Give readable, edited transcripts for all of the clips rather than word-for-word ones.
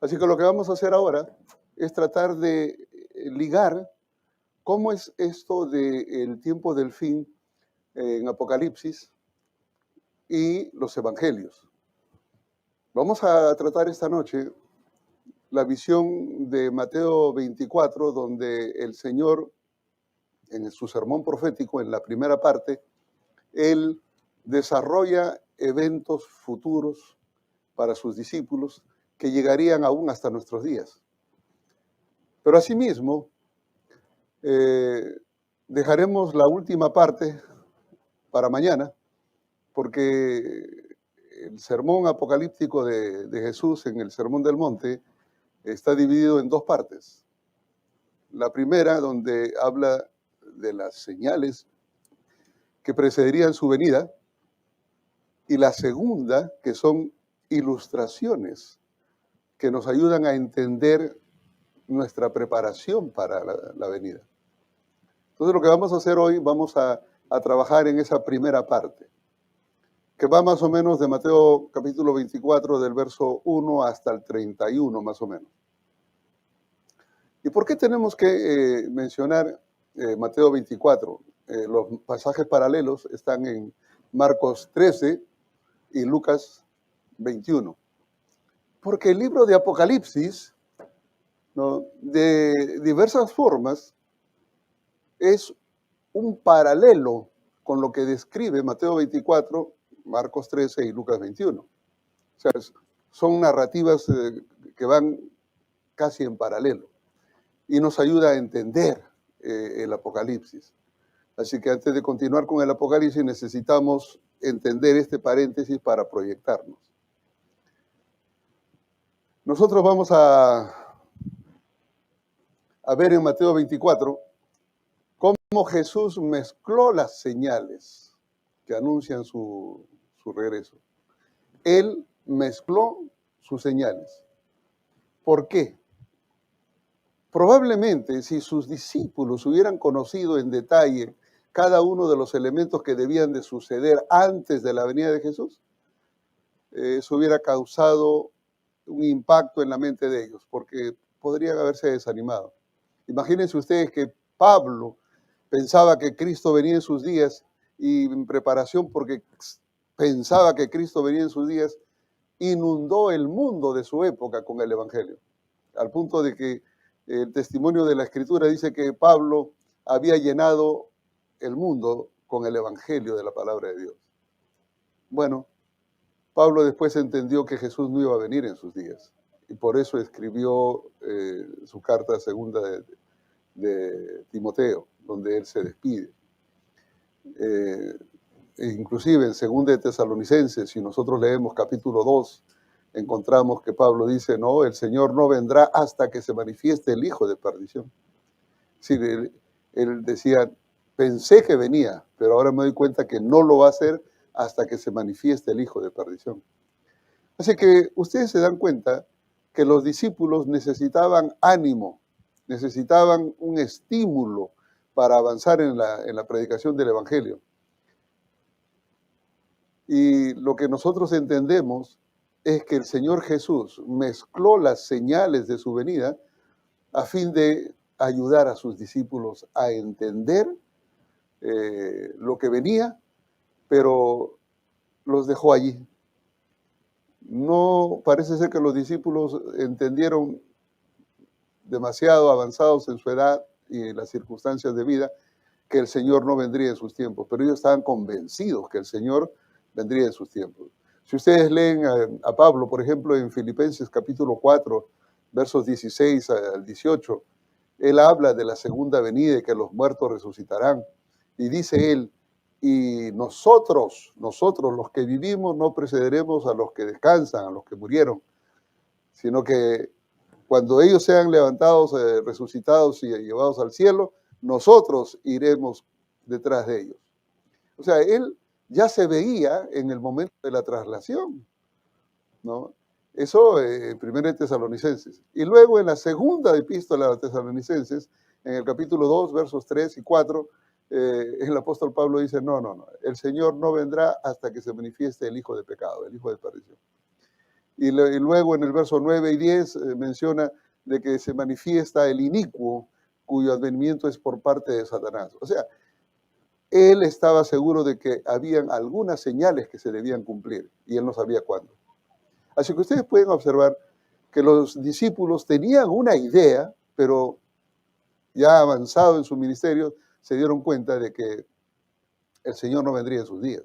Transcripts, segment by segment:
Así que lo que vamos a hacer ahora es tratar de ligar cómo es esto del tiempo del fin en Apocalipsis y los evangelios. Vamos a tratar esta noche la visión de Mateo 24, donde el Señor, en su sermón profético, en la primera parte, Él desarrolla eventos futuros para sus discípulos que llegarían aún hasta nuestros días. Pero asimismo, dejaremos la última parte para mañana, porque el sermón apocalíptico de Jesús en el Sermón del Monte está dividido en dos partes. La primera, donde habla de las señales que precederían su venida, y la segunda, que son ilustraciones que nos ayudan a entender nuestra preparación para la venida. Entonces, lo que vamos a hacer hoy, vamos a trabajar en esa primera parte, que va más o menos de Mateo capítulo 24, del verso 1 hasta el 31, más o menos. ¿Y por qué tenemos que mencionar Mateo 24? Los pasajes paralelos están en Marcos 13 y Lucas 21. Porque el libro de Apocalipsis, ¿no?, de diversas formas, es un paralelo con lo que describe Mateo 24, Marcos 13 y Lucas 21. O sea, son narrativas que van casi en paralelo y nos ayuda a entender el Apocalipsis. Así que antes de continuar con el Apocalipsis necesitamos entender este paréntesis para proyectarnos. Nosotros vamos a ver en Mateo 24 cómo Jesús mezcló las señales que anuncian su regreso. Él mezcló sus señales. ¿Por qué? Probablemente si sus discípulos hubieran conocido en detalle cada uno de los elementos que debían de suceder antes de la venida de Jesús, eso hubiera causado un impacto en la mente de ellos, porque podrían haberse desanimado. Imagínense ustedes que Pablo pensaba que Cristo venía en sus días y en preparación porque pensaba que Cristo venía en sus días, inundó el mundo de su época con el Evangelio, al punto de que el testimonio de la Escritura dice que Pablo había llenado el mundo con el Evangelio de la palabra de Dios. Bueno, Pablo después entendió que Jesús no iba a venir en sus días y por eso escribió su carta segunda de Timoteo, donde él se despide. Inclusive en 2 de Tesalonicenses, si nosotros leemos capítulo 2, encontramos que Pablo dice, no, el Señor no vendrá hasta que se manifieste el hijo de perdición. Sí, él decía, pensé que venía, pero ahora me doy cuenta que no lo va a hacer hasta que se manifieste el hijo de perdición. Así que ustedes se dan cuenta que los discípulos necesitaban ánimo, necesitaban un estímulo para avanzar en la predicación del Evangelio. Y lo que nosotros entendemos es que el Señor Jesús mezcló las señales de su venida a fin de ayudar a sus discípulos a entender lo que venía, pero los dejó allí. No parece ser que los discípulos entendieron demasiado avanzados en su edad y en las circunstancias de vida que el Señor no vendría en sus tiempos, pero ellos estaban convencidos que el Señor vendría en sus tiempos. Si ustedes leen a Pablo, por ejemplo, en Filipenses capítulo 4, versos 16 al 18, él habla de la segunda venida y que los muertos resucitarán. Y dice él, y nosotros los que vivimos no precederemos a los que descansan, a los que murieron, sino que cuando ellos sean levantados, resucitados y llevados al cielo, nosotros iremos detrás de ellos. O sea, él ya se veía en el momento de la traslación, ¿no? Eso en 1 Tesalonicenses. Y luego en la segunda epístola a los Tesalonicenses, en el capítulo 2, versos 3 y 4, el apóstol Pablo dice, no, el Señor no vendrá hasta que se manifieste el hijo de pecado, el hijo de perdición. y luego en el verso 9 y 10 menciona de que se manifiesta el inicuo cuyo advenimiento es por parte de Satanás. O sea, él estaba seguro de que habían algunas señales que se debían cumplir y él no sabía cuándo. Así que ustedes pueden observar que los discípulos tenían una idea, pero ya avanzado en su ministerio, se dieron cuenta de que el Señor no vendría en sus días.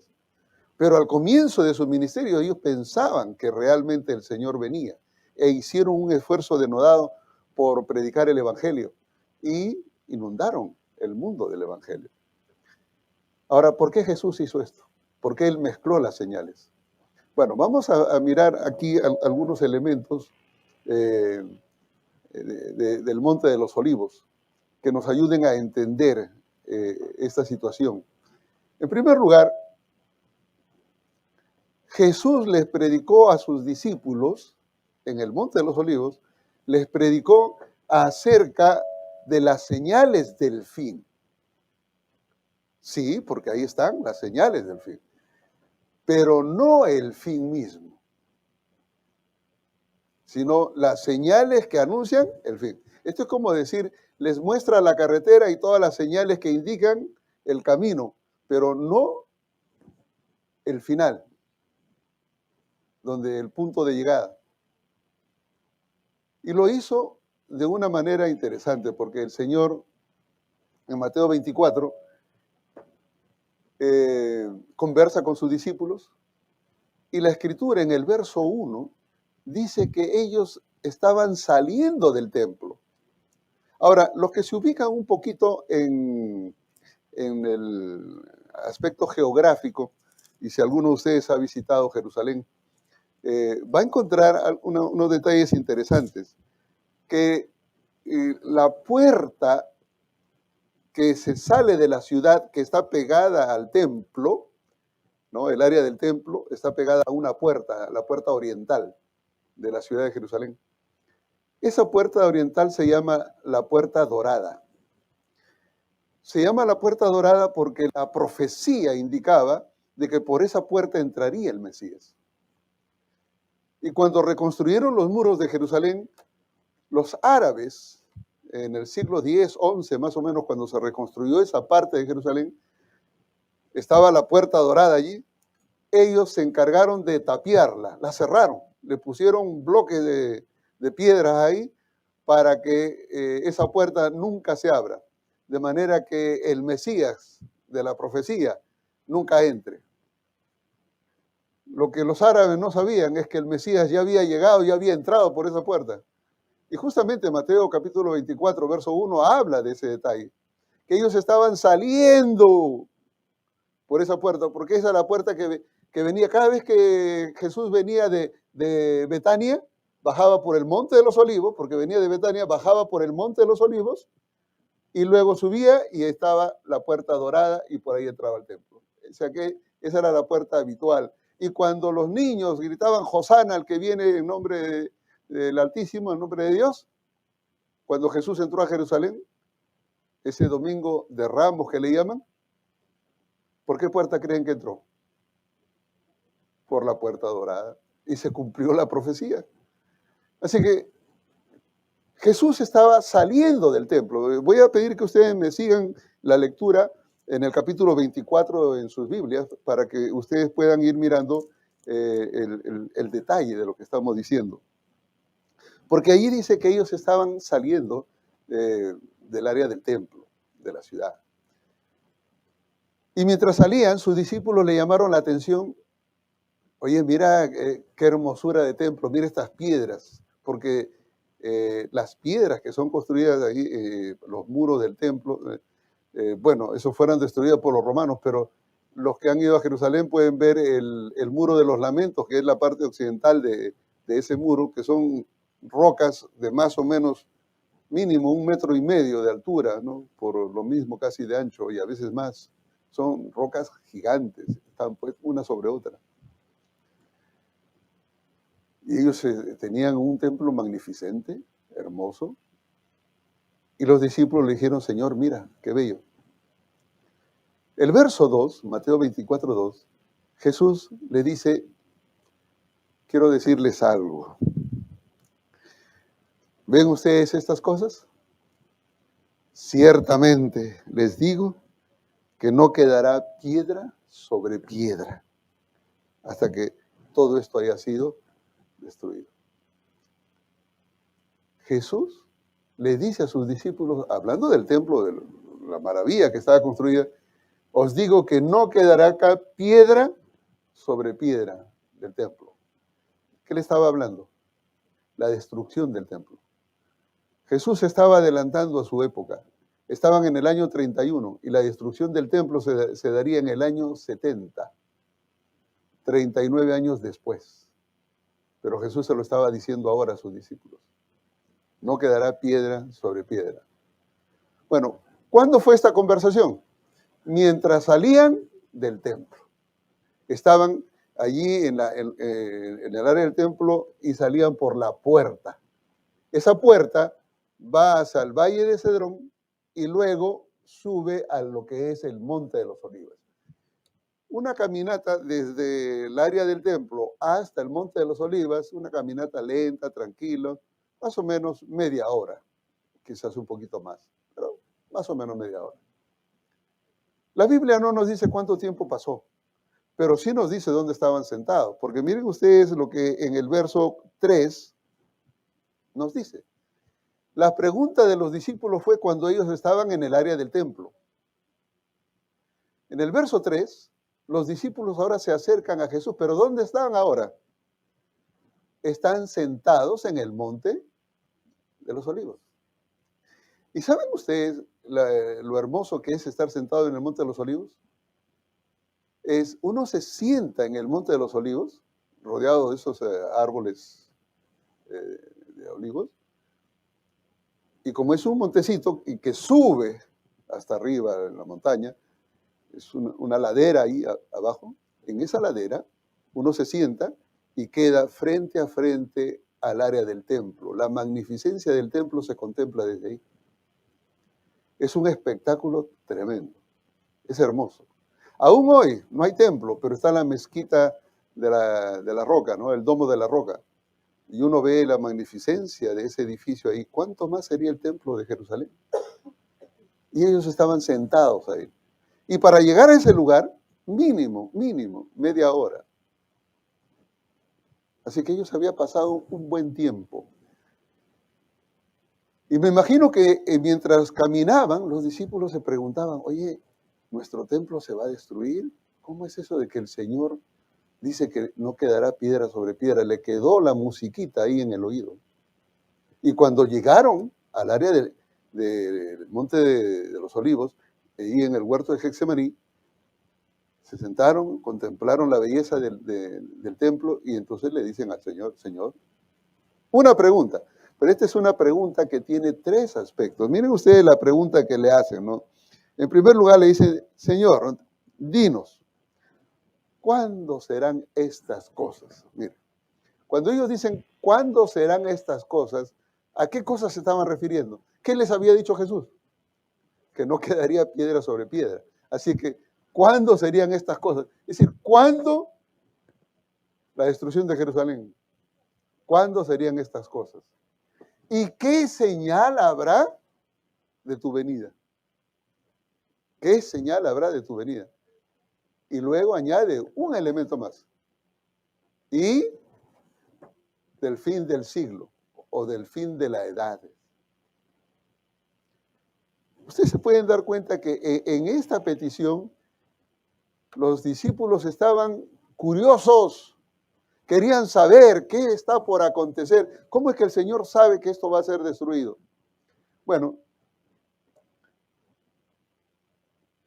Pero al comienzo de su ministerio ellos pensaban que realmente el Señor venía e hicieron un esfuerzo denodado por predicar el Evangelio y inundaron el mundo del Evangelio. Ahora, ¿por qué Jesús hizo esto? ¿Por qué Él mezcló las señales? Bueno, vamos a mirar aquí algunos elementos del Monte de los Olivos que nos ayuden a entender esta situación. En primer lugar, Jesús les predicó a sus discípulos en el Monte de los Olivos, les predicó acerca de las señales del fin. Sí, porque ahí están las señales del fin, pero no el fin mismo, sino las señales que anuncian el fin. Esto es como decir, les muestra la carretera y todas las señales que indican el camino, pero no el final, donde el punto de llegada. Y lo hizo de una manera interesante, porque el Señor, en Mateo 24, conversa con sus discípulos, y la Escritura en el verso 1 dice que ellos estaban saliendo del templo. Ahora, los que se ubican un poquito en el aspecto geográfico, y si alguno de ustedes ha visitado Jerusalén, va a encontrar unos detalles interesantes, que la puerta que se sale de la ciudad, que está pegada al templo, ¿no? El área del templo está pegada a una puerta, la puerta oriental de la ciudad de Jerusalén. Esa puerta oriental se llama la puerta dorada. Se llama la puerta dorada porque la profecía indicaba de que por esa puerta entraría el Mesías. Y cuando reconstruyeron los muros de Jerusalén, los árabes, en el siglo X, XI más o menos, cuando se reconstruyó esa parte de Jerusalén, estaba la puerta dorada allí, ellos se encargaron de tapiarla, la cerraron, le pusieron bloques de piedras ahí para que esa puerta nunca se abra, de manera que el Mesías de la profecía nunca entre. Lo que los árabes no sabían es que el Mesías ya había llegado, ya había entrado por esa puerta. Y justamente Mateo capítulo 24, verso 1, habla de ese detalle, que ellos estaban saliendo por esa puerta, porque esa es la puerta que venía, cada vez que Jesús venía de Betania, bajaba por el Monte de los Olivos, porque venía de Betania, bajaba por el Monte de los Olivos, y luego subía y estaba la puerta dorada y por ahí entraba al templo. O sea que esa era la puerta habitual. Y cuando los niños gritaban, Hosana, al que viene en nombre del Altísimo, en nombre de Dios, cuando Jesús entró a Jerusalén, ese domingo de Ramos que le llaman, ¿por qué puerta creen que entró? Por la puerta dorada. Y se cumplió la profecía. Así que Jesús estaba saliendo del templo. Voy a pedir que ustedes me sigan la lectura en el capítulo 24 en sus Biblias para que ustedes puedan ir mirando el detalle de lo que estamos diciendo. Porque ahí dice que ellos estaban saliendo del área del templo, de la ciudad. Y mientras salían, sus discípulos le llamaron la atención. Oye, mira qué hermosura de templo, mira estas piedras, porque las piedras que son construidas ahí, los muros del templo, bueno, esos fueron destruidos por los romanos, pero los que han ido a Jerusalén pueden ver el muro de los lamentos, que es la parte occidental de ese muro, que son rocas de más o menos mínimo 1,5 metros de altura, ¿no? Por lo mismo casi de ancho y a veces más. Son rocas gigantes, están pues una sobre otra. Y ellos tenían un templo magnificente, hermoso. Y los discípulos le dijeron, Señor, mira, qué bello. El verso 2, Mateo 24, 2, Jesús le dice, quiero decirles algo. ¿Ven ustedes estas cosas? Ciertamente les digo que no quedará piedra sobre piedra hasta que todo esto haya sido destruido. Jesús le dice a sus discípulos, hablando del templo, de la maravilla que estaba construida, os digo que no quedará acá piedra sobre piedra del templo. ¿Qué le estaba hablando? La destrucción del templo. Jesús estaba adelantando a su época. Estaban en el año 31 y la destrucción del templo se daría en el año 70, 39 años después. Pero Jesús se lo estaba diciendo ahora a sus discípulos. No quedará piedra sobre piedra. Bueno, ¿cuándo fue esta conversación? Mientras salían del templo. Estaban allí en el área del templo y salían por la puerta. Esa puerta va hacia el Valle de Cedrón y luego sube a lo que es el Monte de los Olivos. Una caminata desde el área del templo hasta el Monte de los Olivos, una caminata lenta, tranquila, más o menos media hora, quizás un poquito más, pero más o menos media hora. La Biblia no nos dice cuánto tiempo pasó, pero sí nos dice dónde estaban sentados, porque miren ustedes lo que en el verso 3 nos dice. La pregunta de los discípulos fue cuando ellos estaban en el área del templo. En el verso 3, los discípulos ahora se acercan a Jesús, pero ¿dónde están ahora? Están sentados en el Monte de los Olivos. ¿Y saben ustedes lo hermoso que es estar sentado en el Monte de los Olivos? Uno se sienta en el Monte de los Olivos, rodeado de esos árboles de olivos, y como es un montecito y que sube hasta arriba en la montaña, es una ladera ahí abajo, en esa ladera uno se sienta y queda frente a frente al área del templo. La magnificencia del templo se contempla desde ahí. Es un espectáculo tremendo, es hermoso. Aún hoy no hay templo, pero está la mezquita de la roca, ¿no? El domo de la roca. Y uno ve la magnificencia de ese edificio ahí. ¿Cuánto más sería el templo de Jerusalén? Y ellos estaban sentados ahí. Y para llegar a ese lugar, mínimo, media hora. Así que ellos habían pasado un buen tiempo. Y me imagino que mientras caminaban, los discípulos se preguntaban, oye, ¿nuestro templo se va a destruir? ¿Cómo es eso de que el Señor dice que no quedará piedra sobre piedra? Le quedó la musiquita ahí en el oído. Y cuando llegaron al área del Monte de los Olivos, ahí en el huerto de Getsemaní, se sentaron, contemplaron la belleza del templo y entonces le dicen al Señor, Señor, una pregunta, pero esta es una pregunta que tiene tres aspectos. Miren ustedes la pregunta que le hacen, ¿no? En primer lugar le dicen, Señor, dinos, ¿cuándo serán estas cosas? Miren, cuando ellos dicen, ¿cuándo serán estas cosas? ¿A qué cosas se estaban refiriendo? ¿Qué les había dicho Jesús? Que no quedaría piedra sobre piedra. Así que, ¿cuándo serían estas cosas? Es decir, ¿cuándo la destrucción de Jerusalén? ¿Cuándo serían estas cosas? ¿Y qué señal habrá de tu venida? ¿Qué señal habrá de tu venida? Y luego añade un elemento más. Y del fin del siglo o del fin de la edad. Ustedes se pueden dar cuenta que en esta petición los discípulos estaban curiosos, querían saber qué está por acontecer, cómo es que el Señor sabe que esto va a ser destruido. Bueno,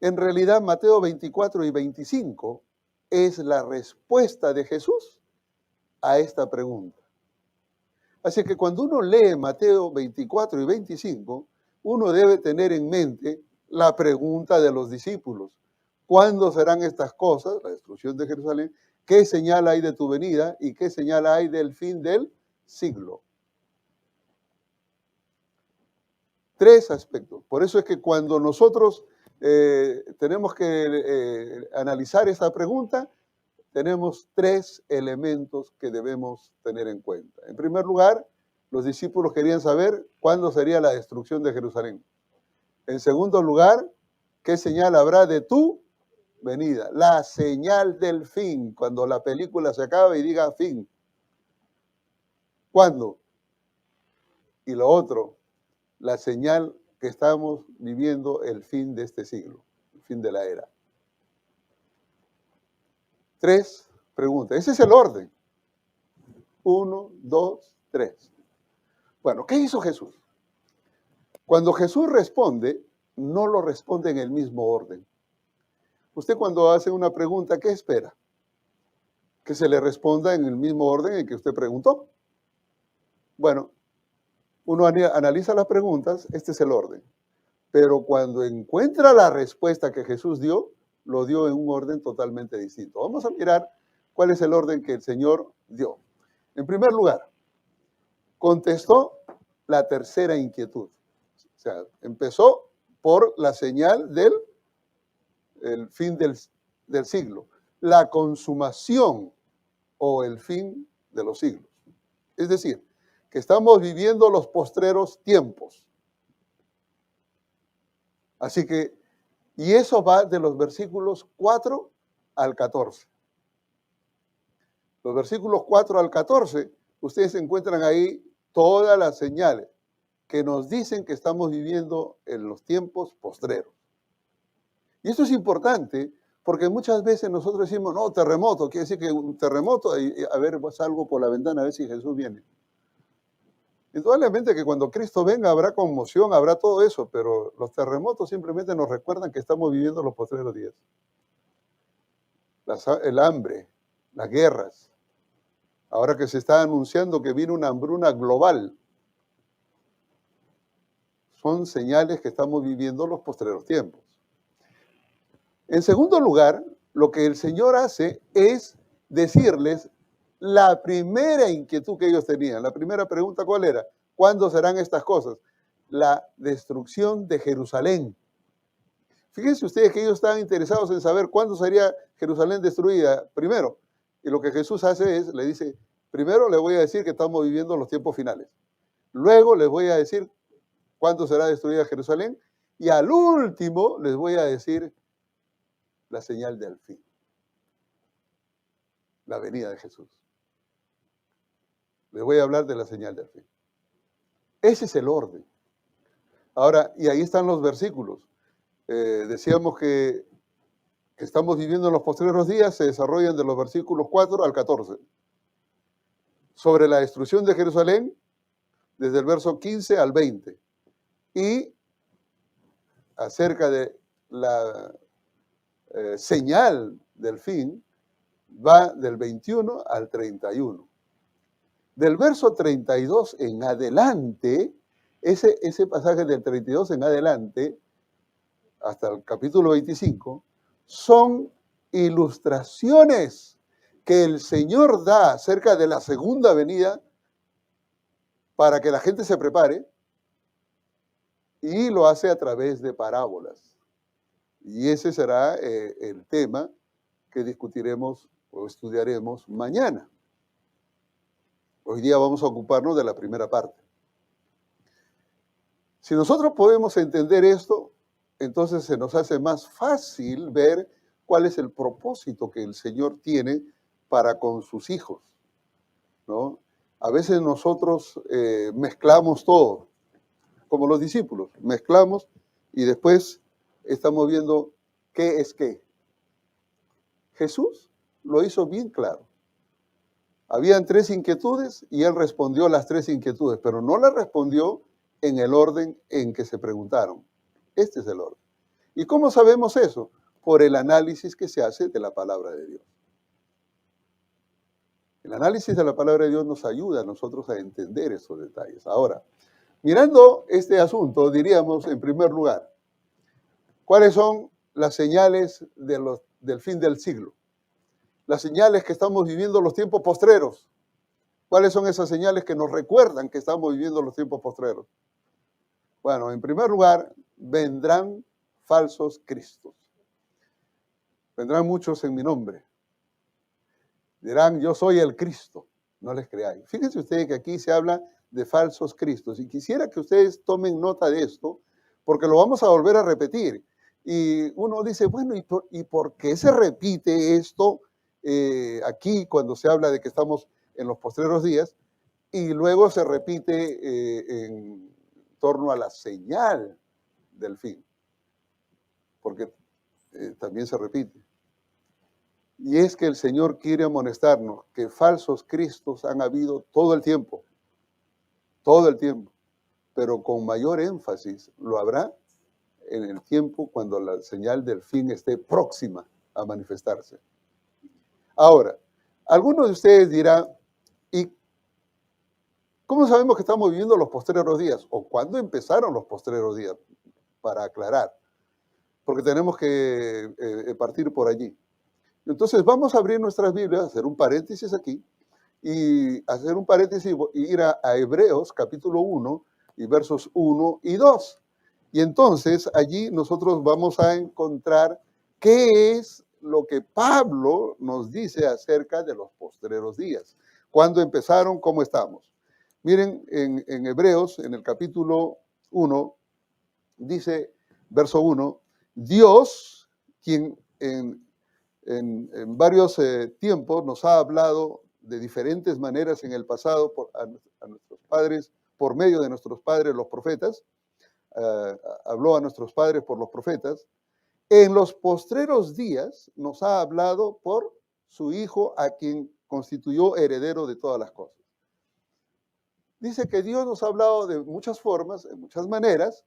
en realidad Mateo 24 y 25 es la respuesta de Jesús a esta pregunta. Así que cuando uno lee Mateo 24 y 25, uno debe tener en mente la pregunta de los discípulos. ¿Cuándo serán estas cosas, la destrucción de Jerusalén? ¿Qué señal hay de tu venida y qué señal hay del fin del siglo? Tres aspectos. Por eso es que cuando nosotros tenemos que analizar esta pregunta, tenemos tres elementos que debemos tener en cuenta. En primer lugar, los discípulos querían saber cuándo sería la destrucción de Jerusalén. En segundo lugar, ¿qué señal habrá de tu venida? La señal del fin, cuando la película se acabe y diga fin. ¿Cuándo? Y lo otro, la señal que estamos viviendo el fin de este siglo, el fin de la era. Tres preguntas. Ese es el orden. 1, 2, 3. Bueno, ¿qué hizo Jesús? Cuando Jesús responde, no lo responde en el mismo orden. Usted cuando hace una pregunta, ¿qué espera? Que se le responda en el mismo orden en que usted preguntó. Bueno, uno analiza las preguntas, este es el orden. Pero cuando encuentra la respuesta que Jesús dio, lo dio en un orden totalmente distinto. Vamos a mirar cuál es el orden que el Señor dio. En primer lugar, contestó la tercera inquietud. O sea, empezó por la señal del fin del siglo, la consumación o el fin de los siglos. Es decir, que estamos viviendo los postreros tiempos. Así que, y eso va de los versículos 4 al 14. Los versículos 4 al 14, ustedes encuentran ahí todas las señales que nos dicen que estamos viviendo en los tiempos postreros. Y esto es importante porque muchas veces nosotros decimos, no, terremoto, quiere decir que un terremoto, y a ver, salgo por la ventana a ver si Jesús viene. Indudablemente que cuando Cristo venga habrá conmoción, habrá todo eso, pero los terremotos simplemente nos recuerdan que estamos viviendo los postreros días. El hambre, las guerras, ahora que se está anunciando que viene una hambruna global, son señales que estamos viviendo los postreros tiempos. En segundo lugar, lo que el Señor hace es decirles la primera inquietud que ellos tenían. La primera pregunta, ¿cuál era? ¿Cuándo serán estas cosas? La destrucción de Jerusalén. Fíjense ustedes que ellos estaban interesados en saber cuándo sería Jerusalén destruida primero. Y lo que Jesús hace es, le dice, primero les voy a decir que estamos viviendo los tiempos finales. Luego les voy a decir cuándo será destruida Jerusalén. Y al último les voy a decir la señal del fin. La venida de Jesús. Les voy a hablar de la señal del fin. Ese es el orden. Ahora, y ahí están los versículos. Decíamos que estamos viviendo en los postreros días, se desarrollan de los versículos 4 al 14. Sobre la destrucción de Jerusalén, desde el verso 15 al 20. Y acerca de la señal del fin, va del 21 al 31. Del verso 32 en adelante, ese pasaje del 32 en adelante, hasta el capítulo 25, son ilustraciones que el Señor da acerca de la segunda venida para que la gente se prepare, y lo hace a través de parábolas. Y ese será el tema que discutiremos o estudiaremos mañana. Hoy día vamos a ocuparnos de la primera parte. Si nosotros podemos entender esto, entonces se nos hace más fácil ver cuál es el propósito que el Señor tiene para con sus hijos, ¿no? A veces nosotros mezclamos todo, como los discípulos, mezclamos y después estamos viendo qué es qué. Jesús lo hizo bien claro. Habían tres inquietudes y él respondió las tres inquietudes, pero no las respondió en el orden en que se preguntaron. Este es el orden. ¿Y cómo sabemos eso? Por el análisis que se hace de la palabra de Dios. El análisis de la palabra de Dios nos ayuda a nosotros a entender esos detalles. Ahora, mirando este asunto, diríamos, en primer lugar, ¿cuáles son las señales del fin del siglo? Las señales que estamos viviendo los tiempos postreros. ¿Cuáles son esas señales que nos recuerdan que estamos viviendo los tiempos postreros? Bueno, en primer lugar, vendrán falsos cristos. Vendrán muchos en mi nombre. Dirán, yo soy el Cristo. No les creáis. Fíjense ustedes que aquí se habla de falsos cristos. Y quisiera que ustedes tomen nota de esto, porque lo vamos a volver a repetir. Y uno dice, bueno, ¿y por qué se repite esto aquí cuando se habla de que estamos en los postreros días? Y luego se repite en torno a la señal del fin, porque también se repite. Y es que el Señor quiere amonestarnos que falsos cristos han habido todo el tiempo, pero con mayor énfasis lo habrá en el tiempo cuando la señal del fin esté próxima a manifestarse. Ahora, algunos de ustedes dirán, ¿y cómo sabemos que estamos viviendo los postreros días? ¿O cuándo empezaron los postreros días? Para aclarar, porque tenemos que partir por allí. Entonces vamos a abrir nuestras Biblias, hacer un paréntesis aquí, y hacer un paréntesis y ir a Hebreos capítulo 1 y versos 1 y 2. Y entonces allí nosotros vamos a encontrar qué es lo que Pablo nos dice acerca de los postreros días. ¿Cuándo empezaron? ¿Cómo estamos? Miren, en Hebreos, en el capítulo 1, dice, verso 1, Dios, quien en varios tiempos nos ha hablado de diferentes maneras en el pasado a nuestros padres, por medio de nuestros padres, los profetas, habló a nuestros padres por los profetas, en los postreros días nos ha hablado por su Hijo, a quien constituyó heredero de todas las cosas. Dice que Dios nos ha hablado de muchas formas, de muchas maneras,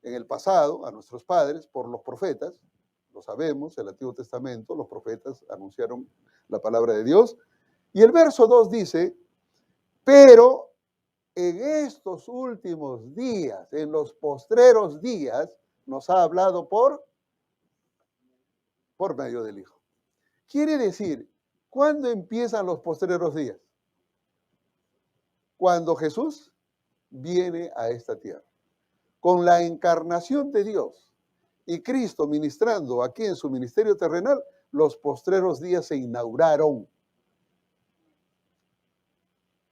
en el pasado, a nuestros padres, por los profetas. Lo sabemos, el Antiguo Testamento, los profetas anunciaron la palabra de Dios. Y el verso 2 dice, pero en estos últimos días, en los postreros días, nos ha hablado por medio del Hijo. Quiere decir, ¿cuándo empiezan los postreros días? Cuando Jesús viene a esta tierra. Con la encarnación de Dios y Cristo ministrando aquí en su ministerio terrenal, los postreros días se inauguraron.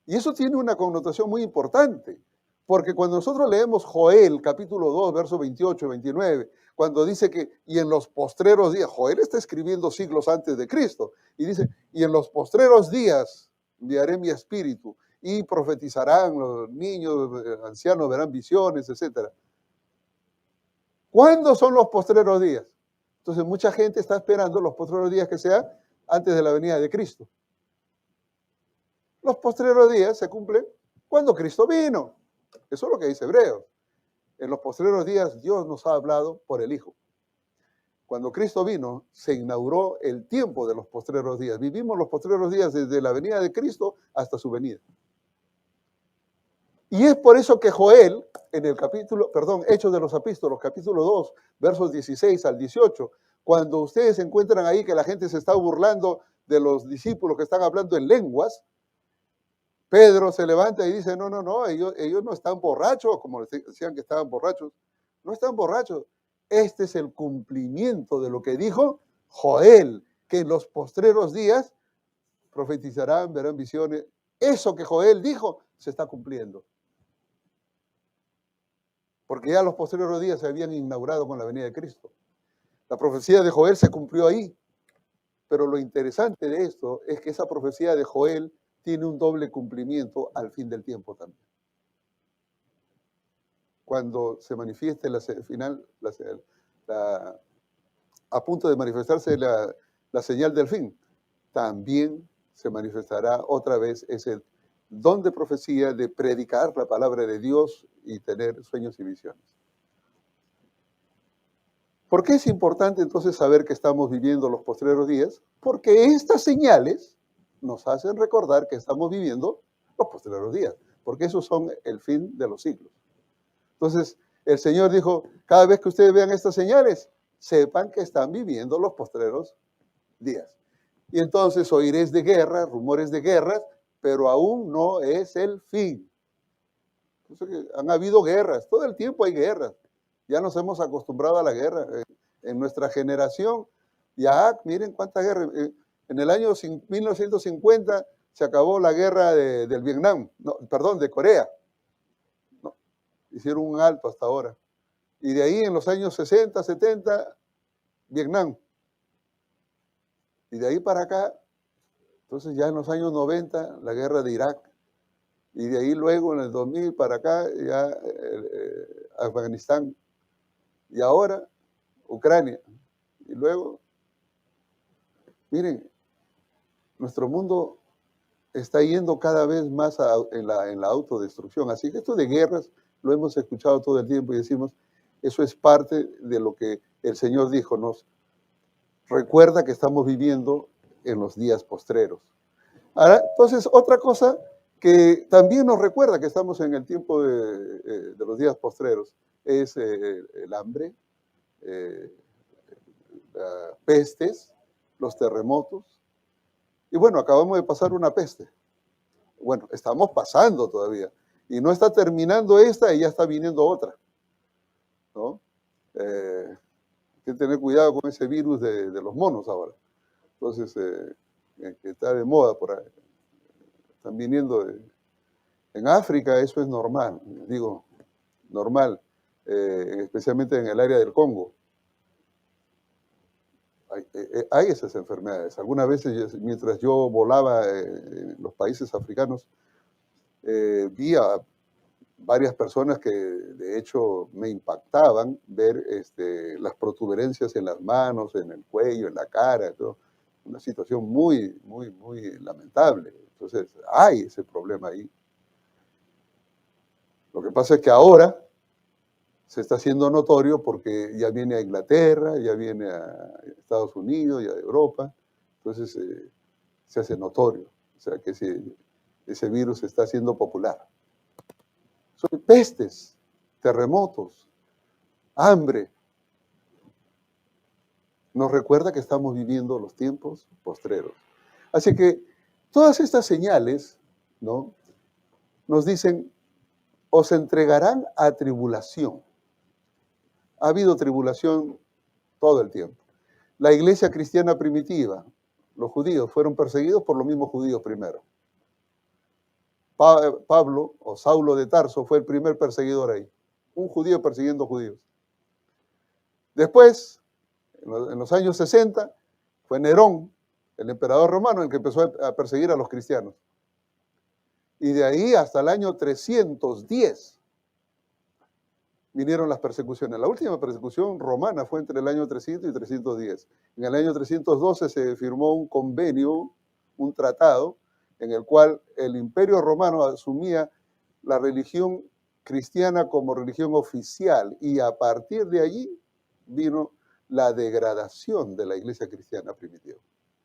Y eso tiene una connotación muy importante, porque cuando nosotros leemos Joel, capítulo 2, versos 28 y 29, cuando dice que, y en los postreros días, Joel está escribiendo siglos antes de Cristo, y dice, y en los postreros días enviaré mi espíritu, y profetizarán los niños, ancianos verán visiones, etc. ¿Cuándo son los postreros días? Entonces mucha gente está esperando los postreros días que sean antes de la venida de Cristo. Los postreros días se cumplen cuando Cristo vino. Eso es lo que dice Hebreos. En los postreros días Dios nos ha hablado por el Hijo. Cuando Cristo vino, se inauguró el tiempo de los postreros días. Vivimos los postreros días desde la venida de Cristo hasta su venida. Y es por eso que Joel, en el Hechos de los Apóstoles, capítulo 2, versos 16 al 18, cuando ustedes encuentran ahí que la gente se está burlando de los discípulos que están hablando en lenguas, Pedro se levanta y dice, no, ellos no están borrachos, como decían que estaban borrachos, no están borrachos. Este es el cumplimiento de lo que dijo Joel, que en los postreros días profetizarán, verán visiones. Eso que Joel dijo se está cumpliendo. Porque ya los postreros días se habían inaugurado con la venida de Cristo. La profecía de Joel se cumplió ahí. Pero lo interesante de esto es que esa profecía de Joel tiene un doble cumplimiento al fin del tiempo también. Cuando se manifieste a punto de manifestarse la señal del fin, también se manifestará otra vez ese don de profecía, de predicar la palabra de Dios y tener sueños y visiones. ¿Por qué es importante entonces saber que estamos viviendo los postreros días? Porque estas señales nos hacen recordar que estamos viviendo los postreros días, porque esos son el fin de los siglos. Entonces, el Señor dijo, cada vez que ustedes vean estas señales, sepan que están viviendo los postreros días. Y entonces oiréis de guerras, rumores de guerras, pero aún no es el fin. Entonces, han habido guerras, todo el tiempo hay guerras. Ya nos hemos acostumbrado a la guerra. En nuestra generación, ya miren cuántas guerras. En el año 1950 se acabó la guerra del Vietnam, no, perdón, de Corea. ¿No? Hicieron un alto hasta ahora. Y de ahí en los años 60, 70, Vietnam. Y de ahí para acá, entonces ya en los años 90, la guerra de Irak. Y de ahí luego en el 2000 para acá, ya Afganistán. Y ahora, Ucrania. Y luego, miren, nuestro mundo está yendo cada vez más en la autodestrucción. Así que esto de guerras lo hemos escuchado todo el tiempo y decimos, eso es parte de lo que el Señor dijo, nos recuerda que estamos viviendo en los días postreros. Ahora, entonces, otra cosa que también nos recuerda que estamos en el tiempo de los días postreros es el hambre, eh, las pestes, los terremotos. Y bueno, acabamos de pasar una peste. Bueno, estamos pasando todavía. Y no está terminando esta y ya está viniendo otra. ¿No? Hay que tener cuidado con ese virus de los monos ahora. Entonces, que está de moda por ahí. Están viniendo en África, eso es normal, digo, normal, especialmente en el área del Congo. Hay esas enfermedades. Algunas veces, mientras yo volaba en los países africanos, vi a varias personas que de hecho me impactaban ver las protuberancias en las manos, en el cuello, en la cara, todo. Una situación muy, muy, muy lamentable. Entonces, hay ese problema ahí. Lo que pasa es que ahora se está haciendo notorio porque ya viene a Inglaterra, ya viene a Estados Unidos, ya a Europa, entonces se hace notorio, o sea que ese virus se está haciendo popular. Son pestes, terremotos, hambre. Nos recuerda que estamos viviendo los tiempos postreros. Así que todas estas señales, ¿no?, nos dicen, os entregarán a tribulación. Ha habido tribulación todo el tiempo. La iglesia cristiana primitiva, los judíos, fueron perseguidos por los mismos judíos primero. Pablo o Saulo de Tarso fue el primer perseguidor ahí, un judío persiguiendo judíos. Después, en los años 60, fue Nerón, el emperador romano, el que empezó a perseguir a los cristianos. Y de ahí hasta el año 310 vinieron las persecuciones. La última persecución romana fue entre el año 300 y 310. En el año 312 se firmó un convenio, un tratado, en el cual el imperio romano asumía la religión cristiana como religión oficial y a partir de allí vino la degradación de la iglesia cristiana primitiva.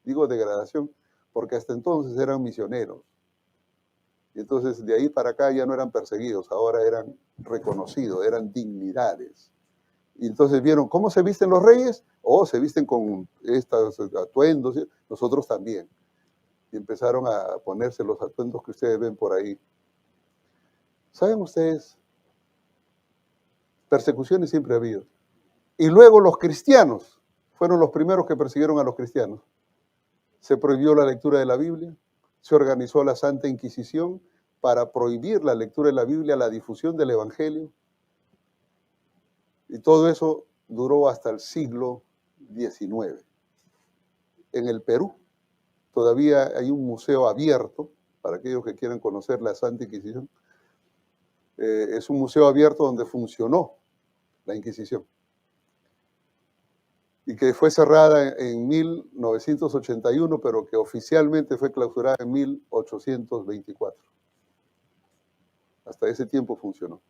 Digo degradación porque hasta entonces eran misioneros. Y entonces de ahí para acá ya no eran perseguidos, ahora eran reconocidos, eran dignidades. Y entonces vieron cómo se visten los reyes, se visten con estos atuendos, nosotros también. Y empezaron a ponerse los atuendos que ustedes ven por ahí. ¿Saben ustedes? Persecuciones siempre ha habido. Y luego los cristianos fueron los primeros que persiguieron a los cristianos. Se prohibió la lectura de la Biblia, se organizó la Santa Inquisición para prohibir la lectura de la Biblia, la difusión del Evangelio. Y todo eso duró hasta el siglo XIX. En el Perú todavía hay un museo abierto, para aquellos que quieran conocer la Santa Inquisición. Es un museo abierto donde funcionó la Inquisición y que fue cerrada en 1981, pero que oficialmente fue clausurada en 1824. Hasta ese tiempo funcionó.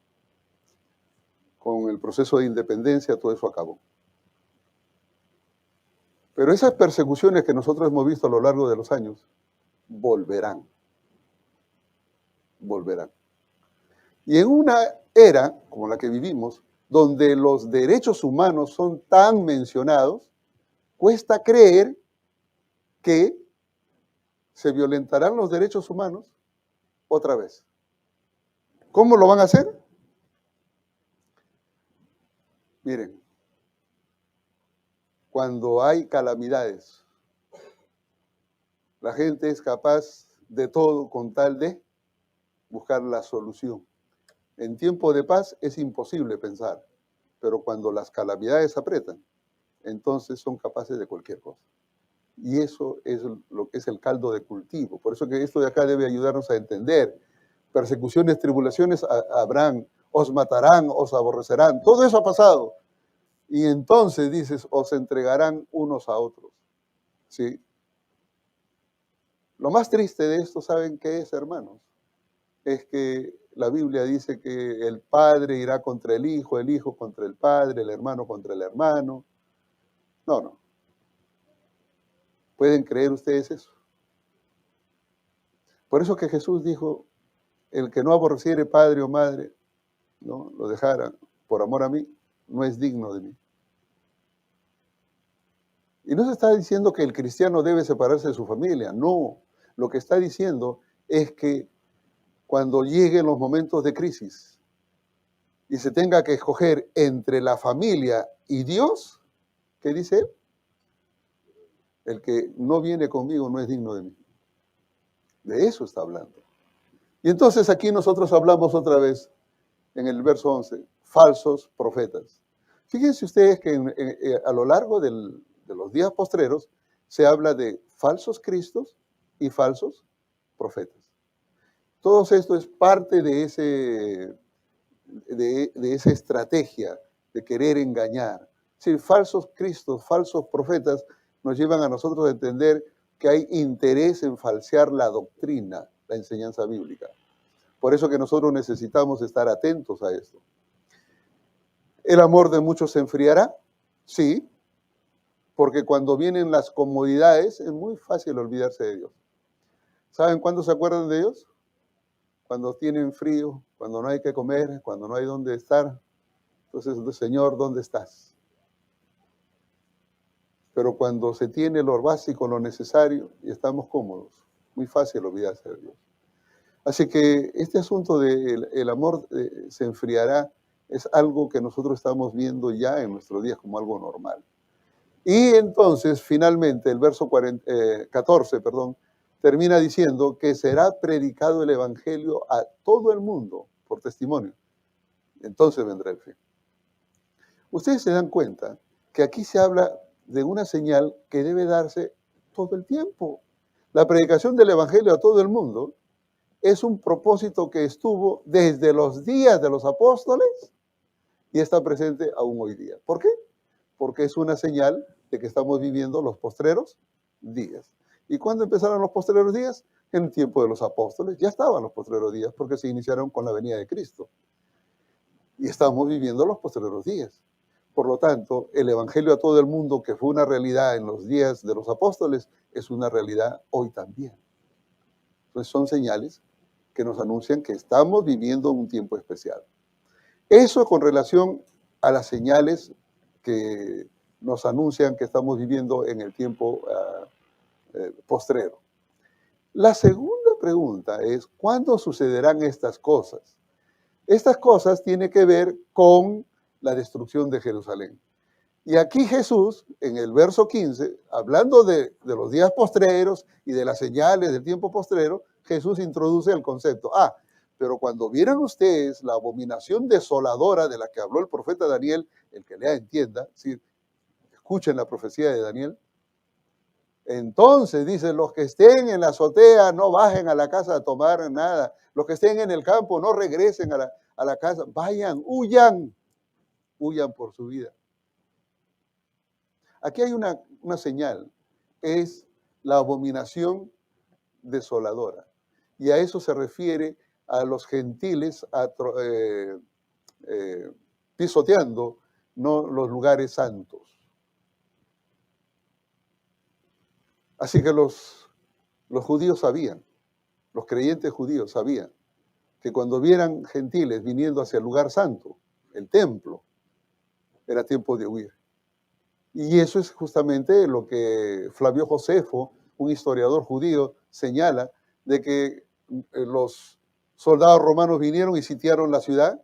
Con el proceso de independencia todo eso acabó. Pero esas persecuciones que nosotros hemos visto a lo largo de los años volverán. Volverán. Y en una era como la que vivimos, donde los derechos humanos son tan mencionados, cuesta creer que se violentarán los derechos humanos otra vez. ¿Cómo lo van a hacer? Miren, cuando hay calamidades, La gente es capaz de todo con tal de buscar la solución. En tiempo de paz es imposible pensar, pero cuando las calamidades apretan, entonces son capaces de cualquier cosa. Y eso es lo que es el caldo de cultivo. Por eso que esto de acá debe ayudarnos a entender. Persecuciones, tribulaciones habrán, os matarán, os aborrecerán. Todo eso ha pasado. Y entonces dices, os entregarán unos a otros. ¿Sí? Lo más triste de esto, ¿saben qué es, hermanos? Es que la Biblia dice que el padre irá contra el hijo contra el padre, el hermano contra el hermano. No, no. ¿Pueden creer ustedes eso? Por eso que Jesús dijo, el que no aborreciere padre o madre, ¿no? Lo dejara por amor a mí, no es digno de mí. Y no se está diciendo que el cristiano debe separarse de su familia, no. Lo que está diciendo es que cuando lleguen los momentos de crisis y se tenga que escoger entre la familia y Dios, ¿qué dice él? El que no viene conmigo no es digno de mí. De eso está hablando. Y entonces aquí nosotros hablamos otra vez, en el verso 11, falsos profetas. Fíjense ustedes que a lo largo de los días postreros se habla de falsos cristos y falsos profetas. Todo esto es parte de esa estrategia de querer engañar. Si falsos cristos, falsos profetas nos llevan a nosotros a entender que hay interés en falsear la doctrina, la enseñanza bíblica. Por eso que nosotros necesitamos estar atentos a esto. ¿El amor de muchos se enfriará? Sí, porque cuando vienen las comodidades es muy fácil olvidarse de Dios. ¿Saben cuándo se acuerdan de Dios? Cuando tienen frío, cuando no hay que comer, cuando no hay dónde estar. Entonces, Señor, ¿dónde estás? Pero cuando se tiene lo básico, lo necesario, y estamos cómodos, muy fácil olvidarse de Dios. Así que este asunto del amor se enfriará es algo que nosotros estamos viendo ya en nuestros días como algo normal. Y entonces, finalmente, el verso 14, termina diciendo que será predicado el Evangelio a todo el mundo por testimonio. Entonces vendrá el fin. Ustedes se dan cuenta que aquí se habla de una señal que debe darse todo el tiempo. La predicación del Evangelio a todo el mundo es un propósito que estuvo desde los días de los apóstoles y está presente aún hoy día. ¿Por qué? Porque es una señal de que estamos viviendo los postreros días. ¿Y cuándo empezaron los postreros días? En el tiempo de los apóstoles. Ya estaban los postreros días porque se iniciaron con la venida de Cristo. Y estamos viviendo los postreros días. Por lo tanto, el Evangelio a todo el mundo, que fue una realidad en los días de los apóstoles, es una realidad hoy también. Entonces son señales que nos anuncian que estamos viviendo un tiempo especial. Eso con relación a las señales que nos anuncian que estamos viviendo en el tiempo postrero. La segunda pregunta es, ¿cuándo sucederán estas cosas? Estas cosas tienen que ver con la destrucción de Jerusalén. Y aquí Jesús, en el verso 15, hablando de los días postreros y de las señales del tiempo postrero, Jesús introduce el concepto. Pero cuando vieran ustedes la abominación desoladora de la que habló el profeta Daniel, el que lea entienda, ¿sí? Escuchen la profecía de Daniel. Entonces, dice, los que estén en la azotea no bajen a la casa a tomar nada. Los que estén en el campo no regresen a la casa. Vayan, huyan por su vida. Aquí hay una señal, es la abominación desoladora. Y a eso se refiere a los gentiles pisoteando, ¿no?, los lugares santos. Así que los judíos sabían, los creyentes judíos sabían que cuando vieran gentiles viniendo hacia el lugar santo, el templo, era tiempo de huir. Y eso es justamente lo que Flavio Josefo, un historiador judío, señala, de que los soldados romanos vinieron y sitiaron la ciudad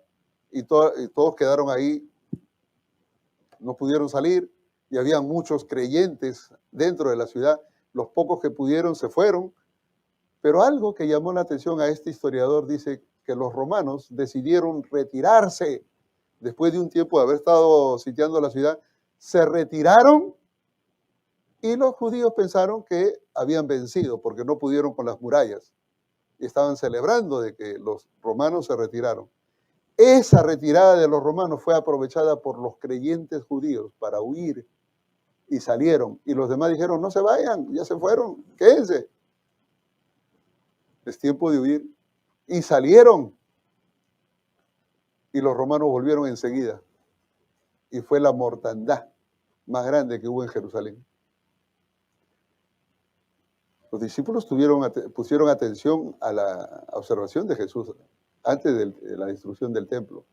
y todos quedaron ahí, no pudieron salir, y había muchos creyentes dentro de la ciudad, los pocos que pudieron se fueron, pero algo que llamó la atención a este historiador dice que los romanos decidieron retirarse después de un tiempo de haber estado sitiando la ciudad, se retiraron y los judíos pensaron que habían vencido porque no pudieron con las murallas y estaban celebrando de que los romanos se retiraron. Esa retirada de los romanos fue aprovechada por los creyentes judíos para huir y salieron. Y los demás dijeron, no se vayan, ya se fueron, quédense. Es tiempo de huir. Y salieron. Y los romanos volvieron enseguida. Y fue la mortandad más grande que hubo en Jerusalén. Los discípulos pusieron atención a la observación de Jesús antes de la destrucción del templo.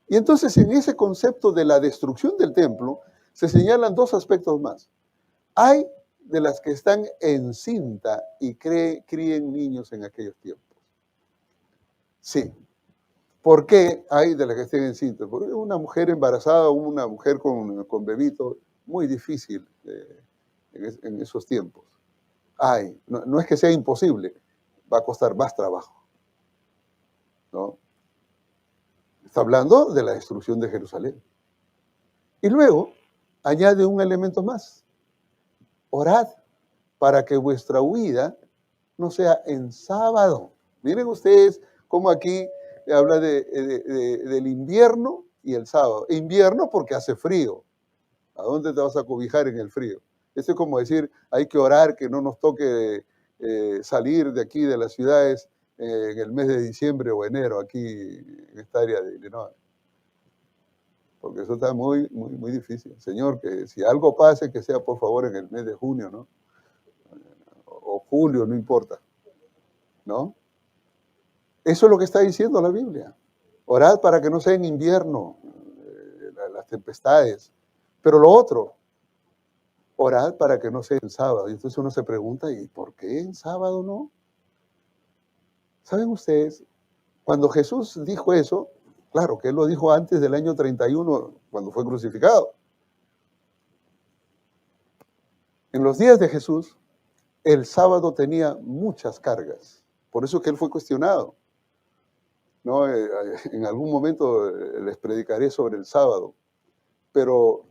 Y entonces en ese concepto de la destrucción del templo se señalan dos aspectos más. Hay de las que están encinta y críen niños en aquellos tiempos. Sí. ¿Por qué hay de las que estén encintas? Porque una mujer embarazada o una mujer con bebito, muy difícil en esos tiempos. No es que sea imposible, va a costar más trabajo, ¿no? Está hablando de la destrucción de Jerusalén. Y luego añade un elemento más. Orad para que vuestra huida no sea en sábado. Miren ustedes cómo aquí habla del invierno y el sábado. Invierno porque hace frío. ¿A dónde te vas a cobijar en el frío? Esto es como decir, hay que orar que no nos toque salir de aquí, de las ciudades, en el mes de diciembre o enero, aquí en esta área de Illinois. Porque eso está muy, muy, muy difícil. Señor, que si algo pase, que sea por favor en el mes de junio, ¿no? O julio, no importa, ¿no? Eso es lo que está diciendo la Biblia. Orad para que no sea en invierno, las tempestades. Pero lo otro, orad para que no sea en sábado. Y entonces uno se pregunta, ¿y por qué en sábado no? ¿Saben ustedes? Cuando Jesús dijo eso, claro que él lo dijo antes del año 31, cuando fue crucificado. En los días de Jesús, el sábado tenía muchas cargas. Por eso que él fue cuestionado. ¿No? En algún momento les predicaré sobre el sábado. Pero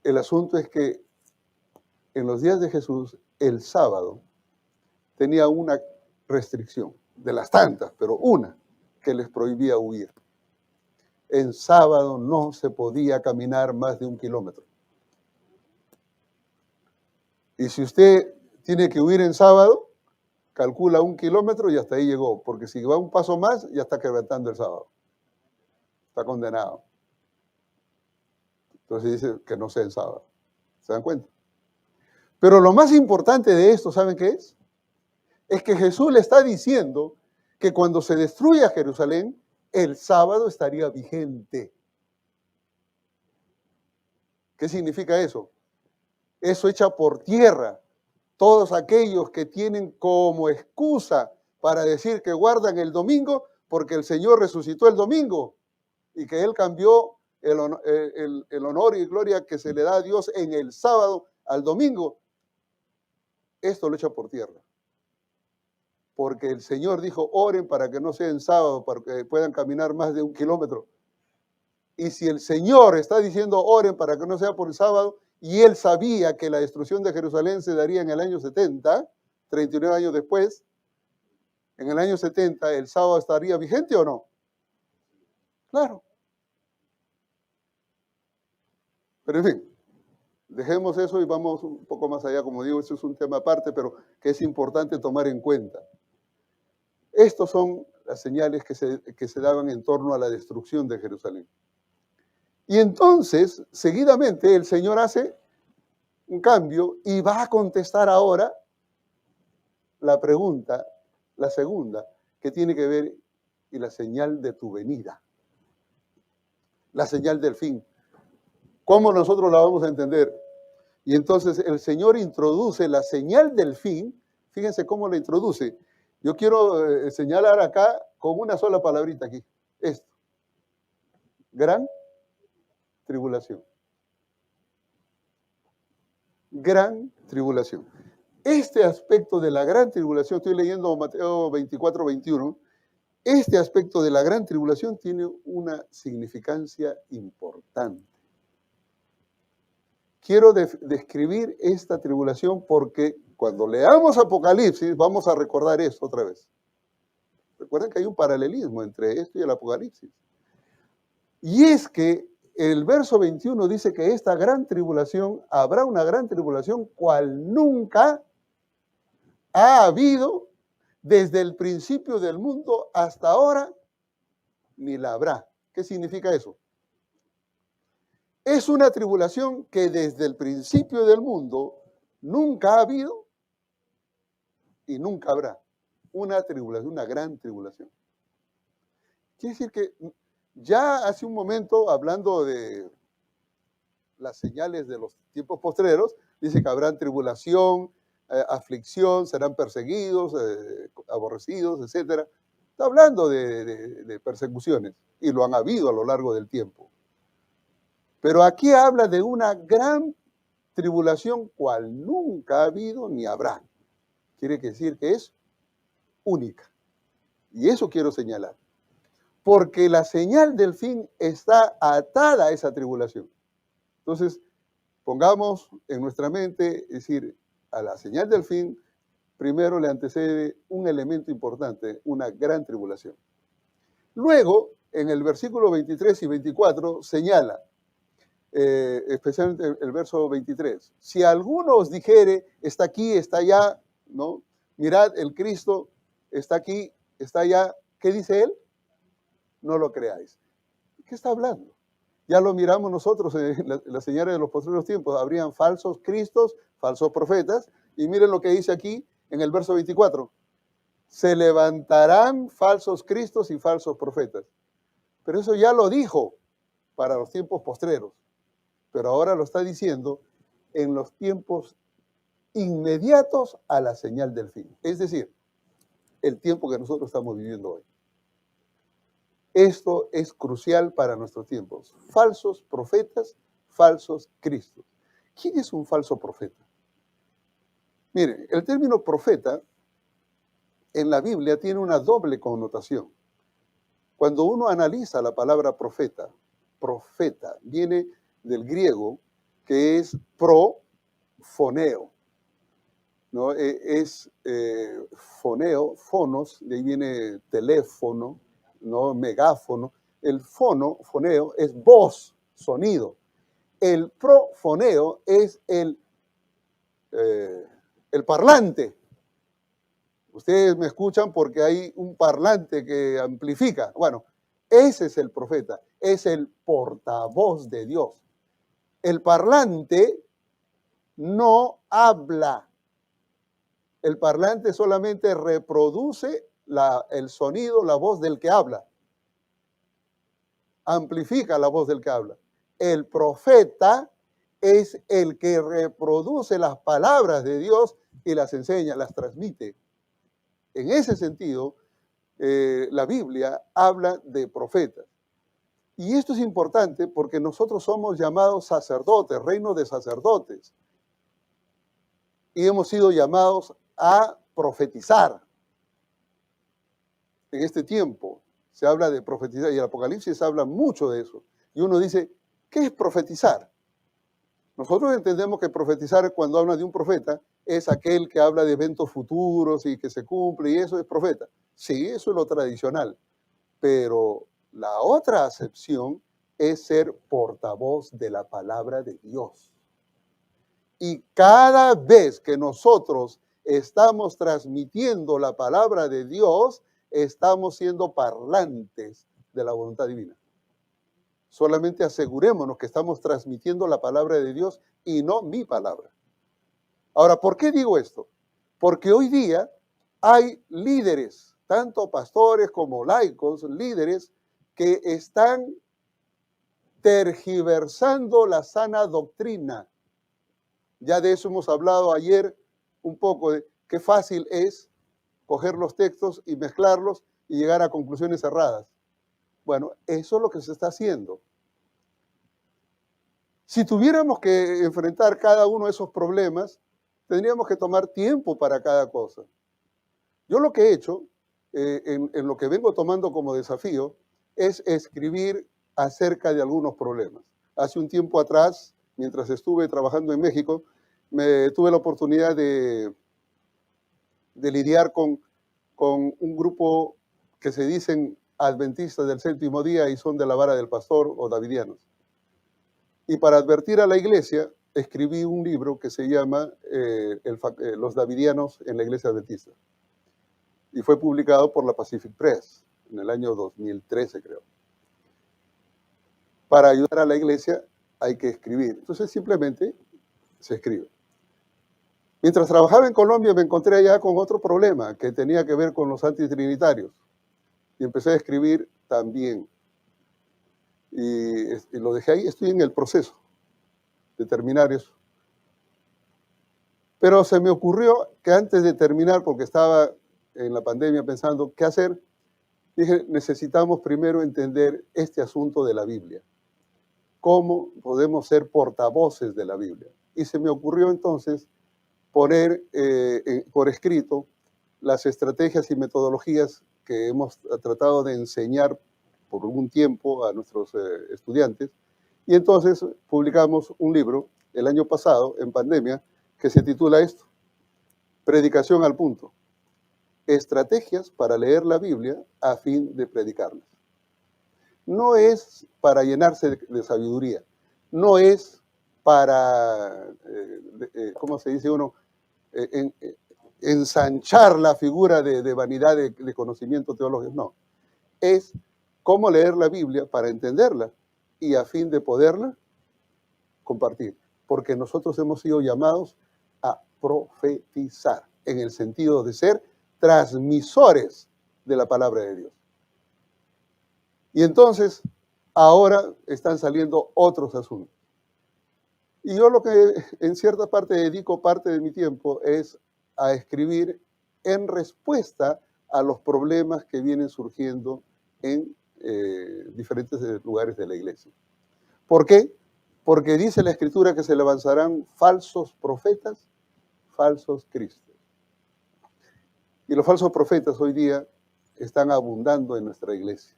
el asunto es que en los días de Jesús, el sábado tenía una restricción, de las tantas, pero una, que les prohibía huir. En sábado no se podía caminar más de 1 kilómetro. Y si usted tiene que huir en sábado, calcula 1 kilómetro y hasta ahí llegó, porque si va un paso más, ya está quebrantando el sábado. Está condenado. Entonces dice que no sea en sábado. ¿Se dan cuenta? Pero lo más importante de esto, ¿saben qué es? Es que Jesús le está diciendo que cuando se destruya Jerusalén, el sábado estaría vigente. ¿Qué significa eso? Eso echa por tierra todos aquellos que tienen como excusa para decir que guardan el domingo porque el Señor resucitó el domingo y que Él cambió el honor y gloria que se le da a Dios en el sábado al domingo. Esto lo echa por tierra. Porque el Señor dijo, oren para que no sea en sábado, para que puedan caminar más de 1 kilómetro. Y si el Señor está diciendo, oren para que no sea por el sábado, y Él sabía que la destrucción de Jerusalén se daría en el año 70, 39 años después, en el año 70, ¿el sábado estaría vigente o no? Claro. Pero en fin, dejemos eso y vamos un poco más allá. Como digo, eso es un tema aparte, pero que es importante tomar en cuenta. Estos son las señales que se daban en torno a la destrucción de Jerusalén. Y entonces, seguidamente, el Señor hace un cambio y va a contestar ahora la pregunta, la segunda, que tiene que ver y la señal de tu venida. La señal del fin. ¿Cómo nosotros la vamos a entender? Y entonces el Señor introduce la señal del fin. Fíjense cómo la introduce. Yo quiero señalar acá con una sola palabrita aquí. Esto. Gran tribulación. Gran tribulación. Este aspecto de la gran tribulación, estoy leyendo Mateo 24, 21, este aspecto de la gran tribulación tiene una significancia importante. Quiero describir esta tribulación porque cuando leamos Apocalipsis vamos a recordar esto otra vez. Recuerden que hay un paralelismo entre esto y el Apocalipsis. Y es que el verso 21 dice que esta gran tribulación, habrá una gran tribulación cual nunca ha habido desde el principio del mundo hasta ahora, ni la habrá. ¿Qué significa eso? Es una tribulación que desde el principio del mundo nunca ha habido y nunca habrá. Una tribulación, una gran tribulación. Quiere decir que ya hace un momento, hablando de las señales de los tiempos postreros, dice que habrán tribulación, aflicción, serán perseguidos, aborrecidos, etc. Está hablando de persecuciones y lo han habido a lo largo del tiempo. Pero aquí habla de una gran tribulación cual nunca ha habido ni habrá. Quiere decir que es única. Y eso quiero señalar. Porque la señal del fin está atada a esa tribulación. Entonces, pongamos en nuestra mente, es decir, a la señal del fin, primero le antecede un elemento importante, una gran tribulación. Luego, en el versículo 23 y 24, señala, especialmente el verso 23, si alguno os dijere, está aquí, está allá, ¿no? Mirad, el Cristo está aquí, está allá, ¿qué dice él? No lo creáis. ¿Qué está hablando? Ya lo miramos nosotros en las señales de los posteriores tiempos. Habrían falsos cristos, falsos profetas. Y miren lo que dice aquí en el verso 24. Se levantarán falsos cristos y falsos profetas. Pero eso ya lo dijo para los tiempos postreros. Pero ahora lo está diciendo en los tiempos inmediatos a la señal del fin. Es decir, el tiempo que nosotros estamos viviendo hoy. Esto es crucial para nuestros tiempos. Falsos profetas, falsos cristos. ¿Quién es un falso profeta? Miren, el término profeta en la Biblia tiene una doble connotación. Cuando uno analiza la palabra profeta, profeta viene del griego que es profoneo, ¿no? Es foneo, fonos, de ahí viene teléfono, ¿no? Megáfono. El foneo, es voz, sonido. El profoneo es el parlante. Ustedes me escuchan porque hay un parlante que amplifica. Bueno, ese es el profeta, es el portavoz de Dios. El parlante no habla. El parlante solamente reproduce el sonido, la voz del que habla. Amplifica la voz del que habla. El profeta es el que reproduce las palabras de Dios y las enseña, las transmite. En ese sentido, la Biblia habla de profetas. Y esto es importante porque nosotros somos llamados sacerdotes, reino de sacerdotes. Y hemos sido llamados a profetizar. En este tiempo se habla de profetizar y el Apocalipsis habla mucho de eso. Y uno dice, ¿qué es profetizar? Nosotros entendemos que profetizar, cuando habla de un profeta, es aquel que habla de eventos futuros y que se cumple, y eso es profeta. Sí, eso es lo tradicional. Pero la otra acepción es ser portavoz de la palabra de Dios. Y cada vez que nosotros estamos transmitiendo la palabra de Dios, estamos siendo parlantes de la voluntad divina. Solamente asegurémonos que estamos transmitiendo la palabra de Dios y no mi palabra. Ahora, ¿por qué digo esto? Porque hoy día hay líderes, tanto pastores como laicos, líderes que están tergiversando la sana doctrina. Ya de eso hemos hablado ayer un poco, de qué fácil es coger los textos y mezclarlos y llegar a conclusiones erradas. Bueno, eso es lo que se está haciendo. Si tuviéramos que enfrentar cada uno de esos problemas, tendríamos que tomar tiempo para cada cosa. Yo lo que he hecho, en lo que vengo tomando como desafío, es escribir acerca de algunos problemas. Hace un tiempo atrás, mientras estuve trabajando en México, tuve la oportunidad de lidiar con un grupo que se dicen adventistas del séptimo día y son de la vara del pastor o davidianos. Y para advertir a la iglesia, escribí un libro que se llama Los Davidianos en la Iglesia Adventista. Y fue publicado por la Pacific Press en el año 2013, creo. Para ayudar a la iglesia hay que escribir. Entonces simplemente se escribe. Mientras trabajaba en Colombia me encontré allá con otro problema que tenía que ver con los antitrinitarios. Y empecé a escribir también. Y lo dejé ahí, estoy en el proceso de terminar eso. Pero se me ocurrió que antes de terminar, porque estaba en la pandemia pensando qué hacer, dije, necesitamos primero entender este asunto de la Biblia. ¿Cómo podemos ser portavoces de la Biblia? Y se me ocurrió entonces poner por escrito las estrategias y metodologías que hemos tratado de enseñar por algún tiempo a nuestros estudiantes. Y entonces publicamos un libro el año pasado, en pandemia, que se titula esto, Predicación al punto. Estrategias para leer la Biblia a fin de predicarla. No es para llenarse de sabiduría, no es para, ¿cómo se dice uno? Ensanchar la figura de vanidad de conocimiento teológico, no. Es cómo leer la Biblia para entenderla y a fin de poderla compartir. Porque nosotros hemos sido llamados a profetizar, en el sentido de ser transmisores de la palabra de Dios. Y entonces, ahora están saliendo otros asuntos. Y yo lo que en cierta parte dedico parte de mi tiempo es a escribir en respuesta a los problemas que vienen surgiendo en diferentes lugares de la iglesia. ¿Por qué? Porque dice la Escritura que se levantarán falsos profetas, falsos cristos. Y los falsos profetas hoy día están abundando en nuestra iglesia.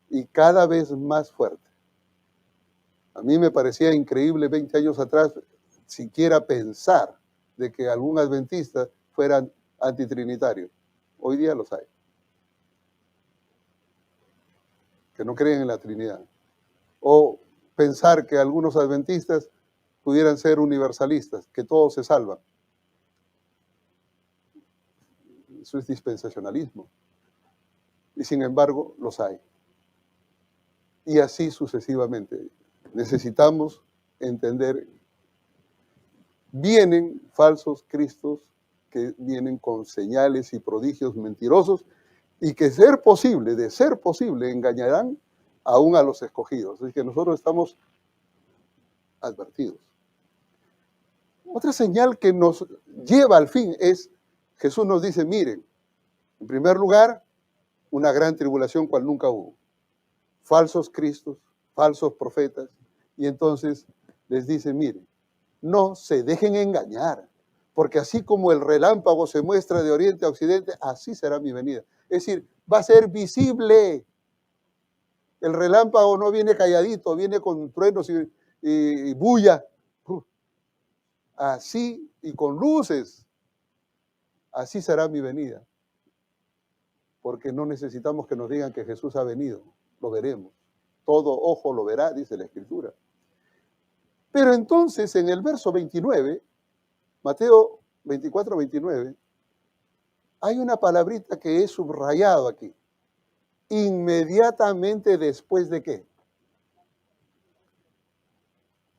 Y cada vez más fuerte. A mí me parecía increíble 20 años atrás siquiera pensar de que algún adventista fuera antitrinitario. Hoy día los hay. Que no creen en la Trinidad. O pensar que algunos adventistas pudieran ser universalistas, que todos se salvan. Eso es dispensacionalismo. Y sin embargo, los hay. Y así sucesivamente. Necesitamos entender, vienen falsos cristos que vienen con señales y prodigios mentirosos y que de ser posible, engañarán aún a los escogidos. Así que nosotros estamos advertidos. Otra señal que nos lleva al fin es, Jesús nos dice, miren, en primer lugar, una gran tribulación cual nunca hubo. Falsos cristos, falsos profetas, y entonces les dice, miren, no se dejen engañar, porque así como el relámpago se muestra de oriente a occidente, así será mi venida. Es decir, va a ser visible. El relámpago no viene calladito, viene con truenos y bulla. Así y con luces, así será mi venida. Porque no necesitamos que nos digan que Jesús ha venido, lo veremos. Todo ojo lo verá, dice la Escritura. Pero entonces en el verso 29, Mateo 24, 29, hay una palabrita que he subrayado aquí. Inmediatamente después de qué.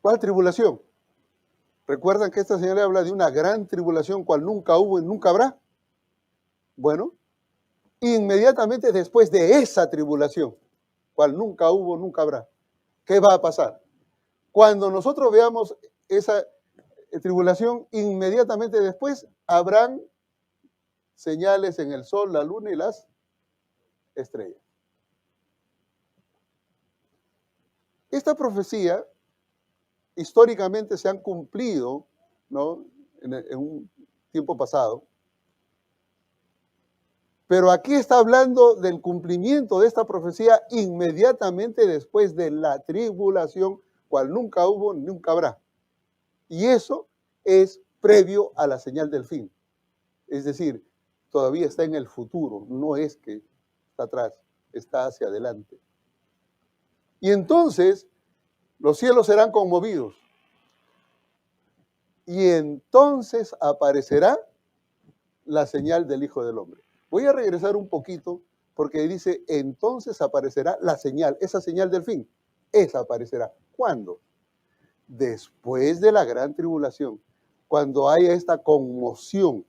¿Cuál tribulación? ¿Recuerdan que esta señal habla de una gran tribulación cual nunca hubo y nunca habrá? Bueno, inmediatamente después de esa tribulación, cual nunca hubo, nunca habrá, ¿qué va a pasar? Cuando nosotros veamos esa tribulación, inmediatamente después habrán señales en el sol, la luna y las estrellas. Esta profecía históricamente se han cumplido, ¿no? en un tiempo pasado. Pero aquí está hablando del cumplimiento de esta profecía inmediatamente después de la tribulación, cual nunca hubo, nunca habrá. Y eso es previo a la señal del fin. Es decir, todavía está en el futuro, no es que está atrás, está hacia adelante. Y entonces los cielos serán conmovidos. Y entonces aparecerá la señal del Hijo del Hombre. Voy a regresar un poquito porque dice, entonces aparecerá la señal, esa señal del fin. Esa aparecerá. ¿Cuándo? Después de la gran tribulación, cuando haya esta conmoción.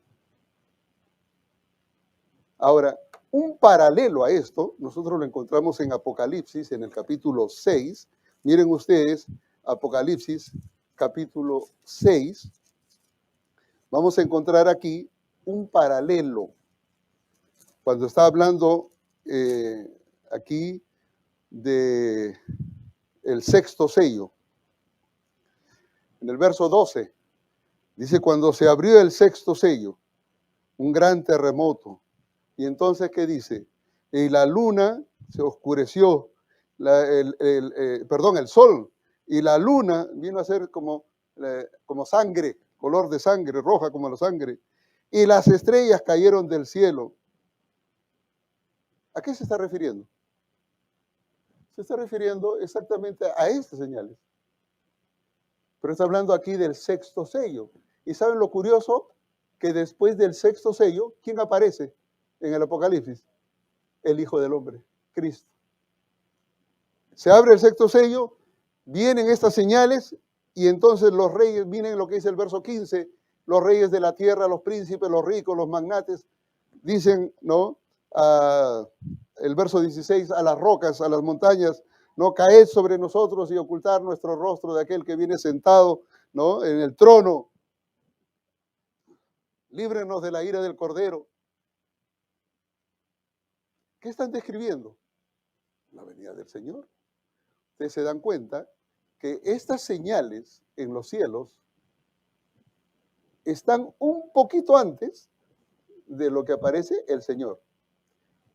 Ahora, un paralelo a esto, nosotros lo encontramos en Apocalipsis, en el capítulo 6. Miren ustedes, Apocalipsis, capítulo 6. Vamos a encontrar aquí un paralelo. Cuando está hablando aquí de el sexto sello. En el verso 12, dice, cuando se abrió el sexto sello, un gran terremoto. Y entonces, ¿qué dice? Y la luna se oscureció, el sol, y la luna vino a ser como sangre, color de sangre, roja como la sangre, y las estrellas cayeron del cielo. ¿A qué se está refiriendo? Se está refiriendo exactamente a estas señales. Pero está hablando aquí del sexto sello. ¿Y saben lo curioso? Que después del sexto sello, ¿quién aparece en el Apocalipsis? El Hijo del Hombre, Cristo. Se abre el sexto sello, vienen estas señales y entonces los reyes, miren lo que dice el verso 15, los reyes de la tierra, los príncipes, los ricos, los magnates, dicen, ¿no? El verso 16, a las rocas, a las montañas, no caed sobre nosotros y ocultar nuestro rostro de aquel que viene sentado, ¿no? En el trono. Líbrenos de la ira del Cordero. ¿Qué están describiendo? La venida del Señor. Ustedes se dan cuenta que estas señales en los cielos están un poquito antes de lo que aparece el Señor.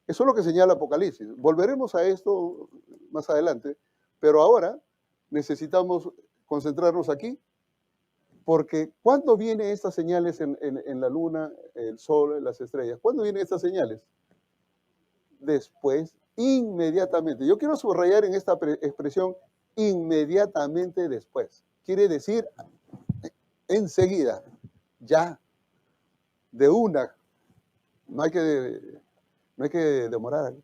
Eso es lo que señala Apocalipsis. Volveremos a esto más adelante, pero ahora necesitamos concentrarnos aquí, porque ¿cuándo vienen estas señales en la luna, el sol, las estrellas? ¿Cuándo vienen estas señales? Después, inmediatamente. Yo quiero subrayar en esta expresión inmediatamente después. Quiere decir enseguida, ya, de una. No hay que demorar.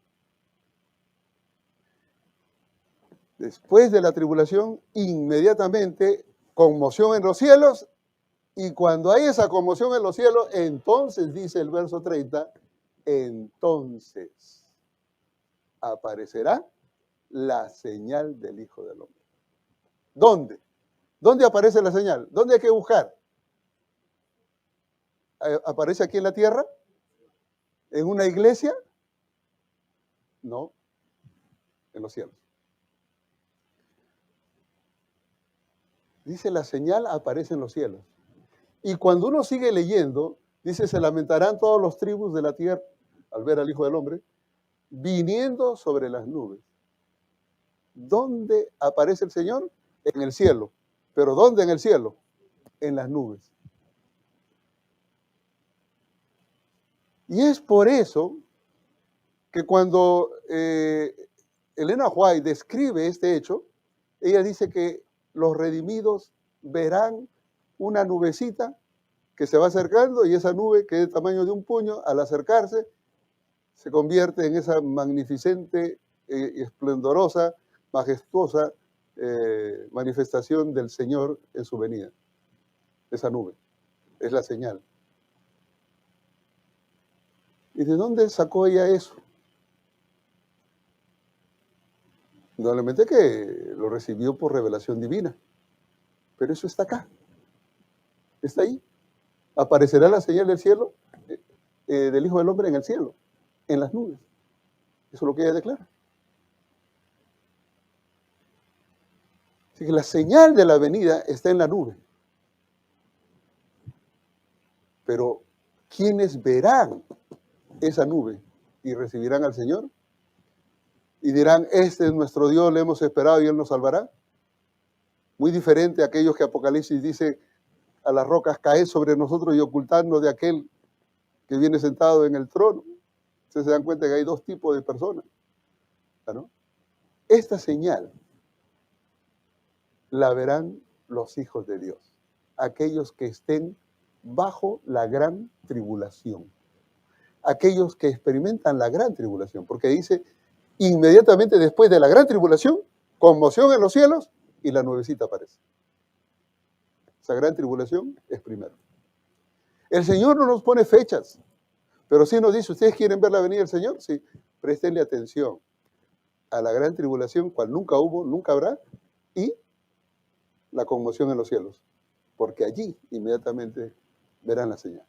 Después de la tribulación, inmediatamente conmoción en los cielos, y cuando hay esa conmoción en los cielos, entonces dice el verso 30, entonces aparecerá la señal del Hijo del Hombre. ¿Dónde? ¿Dónde aparece la señal? ¿Dónde hay que buscar? ¿Aparece aquí en la tierra? ¿En una iglesia? No, en los cielos. Dice, la señal aparece en los cielos. Y cuando uno sigue leyendo, dice, se lamentarán todos los tribus de la tierra al ver al Hijo del Hombre, viniendo sobre las nubes. ¿Dónde aparece el Señor? En el cielo. ¿Pero dónde en el cielo? En las nubes. Y es por eso que cuando Elena White describe este hecho, ella dice que los redimidos verán una nubecita que se va acercando y esa nube, que es del tamaño de un puño, al acercarse, se convierte en esa magnificente, esplendorosa, majestuosa manifestación del Señor en su venida. Esa nube es la señal. ¿Y de dónde sacó ella eso? Indudablemente que lo recibió por revelación divina. Pero eso está acá. Está ahí. Aparecerá la señal del cielo, del Hijo del Hombre en el cielo, en las nubes. Eso es lo que ella declara. Así que la señal de la venida está en la nube. Pero ¿quiénes verán esa nube y recibirán al Señor? Y dirán, este es nuestro Dios, le hemos esperado y Él nos salvará. Muy diferente a aquellos que Apocalipsis dice a las rocas, caed sobre nosotros y ocultadnos de aquel que viene sentado en el trono. Ustedes se dan cuenta que hay dos tipos de personas, ¿no? Esta señal la verán los hijos de Dios, aquellos que estén bajo la gran tribulación, aquellos que experimentan la gran tribulación, porque dice, inmediatamente después de la gran tribulación, conmoción en los cielos y la nubecita aparece. Esa gran tribulación es primero. El Señor no nos pone fechas, pero sí nos dice, ¿ustedes quieren ver la venida del Señor? Sí, préstenle atención a la gran tribulación, cual nunca hubo, nunca habrá, y la conmoción en los cielos, porque allí inmediatamente verán la señal.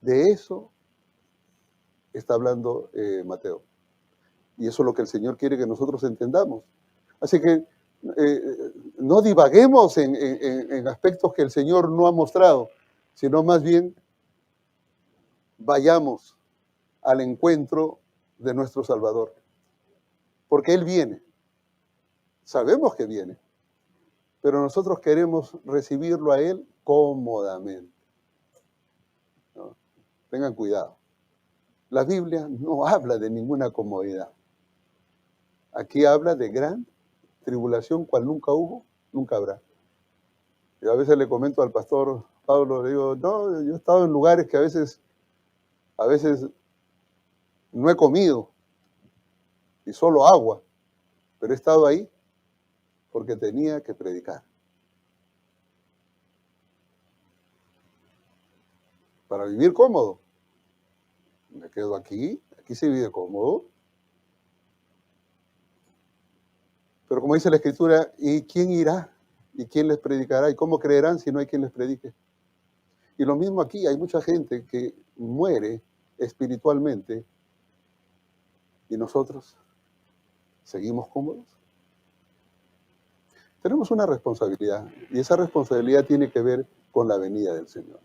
De eso está hablando Mateo. Y eso es lo que el Señor quiere que nosotros entendamos. Así que no divaguemos en aspectos que el Señor no ha mostrado, sino más bien vayamos al encuentro de nuestro Salvador. Porque Él viene. Sabemos que viene. Pero nosotros queremos recibirlo a Él cómodamente, ¿no? Tengan cuidado. La Biblia no habla de ninguna comodidad. Aquí habla de gran tribulación, cual nunca hubo, nunca habrá. Yo a veces le comento al pastor Pablo, le digo, no, yo he estado en lugares que a veces no he comido y solo agua, pero he estado ahí porque tenía que predicar. Para vivir cómodo. Me quedo aquí se vive cómodo. Pero como dice la Escritura, ¿y quién irá? ¿Y quién les predicará? ¿Y cómo creerán si no hay quien les predique? Y lo mismo aquí, hay mucha gente que muere espiritualmente y nosotros seguimos cómodos. Tenemos una responsabilidad y esa responsabilidad tiene que ver con la venida del Señor.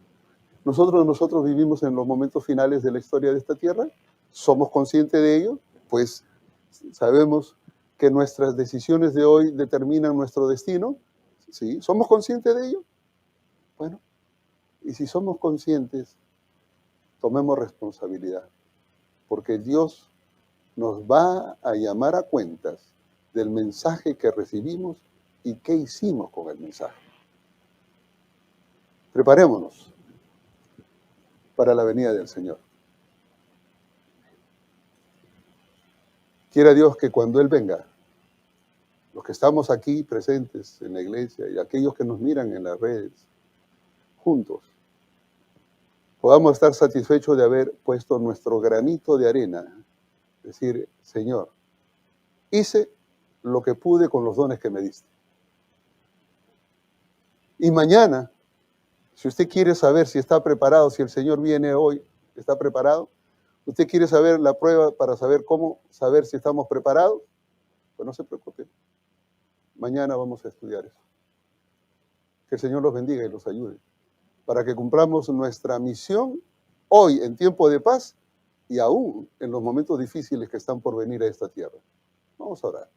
Nosotros vivimos en los momentos finales de la historia de esta tierra, somos conscientes de ello, pues sabemos que nuestras decisiones de hoy determinan nuestro destino, ¿sí? ¿Somos conscientes de ello? Bueno, y si somos conscientes, tomemos responsabilidad, porque Dios nos va a llamar a cuentas del mensaje que recibimos y qué hicimos con el mensaje. Preparémonos para la venida del Señor. Quiera Dios que cuando Él venga, los que estamos aquí presentes en la iglesia y aquellos que nos miran en las redes, juntos, podamos estar satisfechos de haber puesto nuestro granito de arena. Decir, Señor, hice lo que pude con los dones que me diste. Y mañana, si usted quiere saber si está preparado, si el Señor viene hoy, ¿está preparado? ¿Usted quiere saber la prueba para saber cómo saber si estamos preparados? Pues no se preocupe. Mañana vamos a estudiar eso. Que el Señor los bendiga y los ayude para que cumplamos nuestra misión hoy en tiempo de paz y aún en los momentos difíciles que están por venir a esta tierra. Vamos a orar.